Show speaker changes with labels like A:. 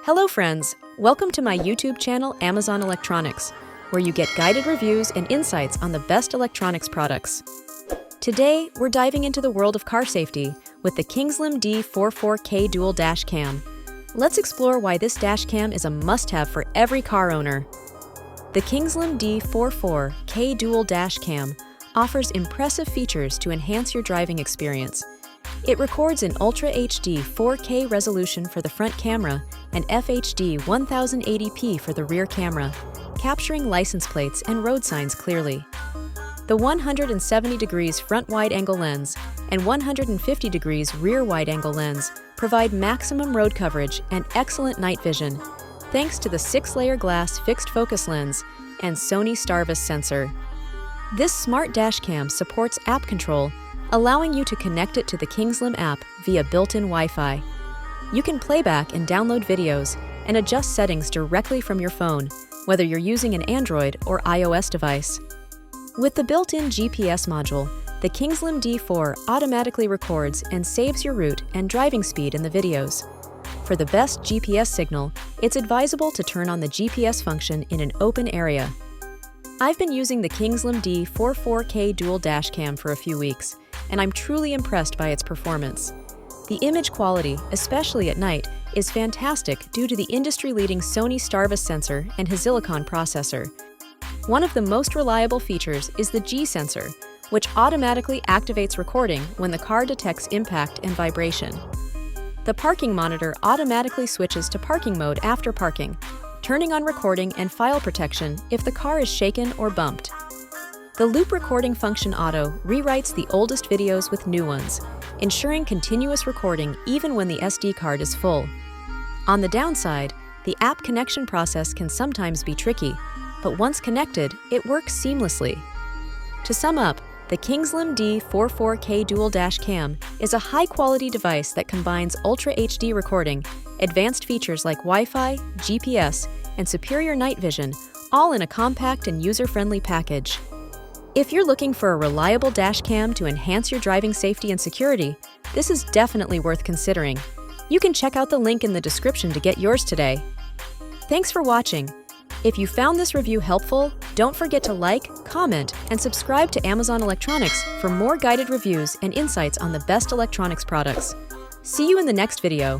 A: Hello friends, welcome to my YouTube channel Amazon Electronics, where you get guided reviews and insights on the best electronics products. Today, we're diving into the world of car safety with the Kingslim D4 4K Dual Dash Cam. Let's explore why this dash cam is a must-have for every car owner. The Kingslim D4 4K Dual Dash Cam offers impressive features to enhance your driving experience. It records in Ultra HD 4K resolution for the front camera and FHD 1080p for the rear camera, capturing license plates and road signs clearly. The 170 degrees front wide-angle lens and 150 degrees rear wide-angle lens provide maximum road coverage and excellent night vision, thanks to the 6-layer glass fixed focus lens and Sony Starvis sensor. This smart dash cam supports app control, allowing you to connect it to the Kingslim app via built-in Wi-Fi. You can play back and download videos and adjust settings directly from your phone, whether you're using an Android or iOS device. With the built-in GPS module, the Kingslim D4 automatically records and saves your route and driving speed in the videos. For the best GPS signal, it's advisable to turn on the GPS function in an open area. I've been using the Kingslim D4 4K Dual Dash Cam for a few weeks, and I'm truly impressed by its performance. The image quality, especially at night, is fantastic due to the industry-leading Sony Starvis sensor and his silicon processor. One of the most reliable features is the G sensor, which automatically activates recording when the car detects impact and vibration. The parking monitor automatically switches to parking mode after parking, turning on recording and file protection if the car is shaken or bumped. The loop recording function auto rewrites the oldest videos with new ones, ensuring continuous recording even when the SD card is full. On the downside, the app connection process can sometimes be tricky, but once connected, it works seamlessly. To sum up, the Kingslim D4 4K Dual Dash Cam is a high-quality device that combines Ultra HD recording, advanced features like Wi-Fi, GPS, and superior night vision, all in a compact and user-friendly package. If you're looking for a reliable dash cam to enhance your driving safety and security, this is definitely worth considering. You can check out the link in the description to get yours today. Thanks for watching. If you found this review helpful, don't forget to like, comment, and subscribe to Amazon Electronics for more guided reviews and insights on the best electronics products. See you in the next video.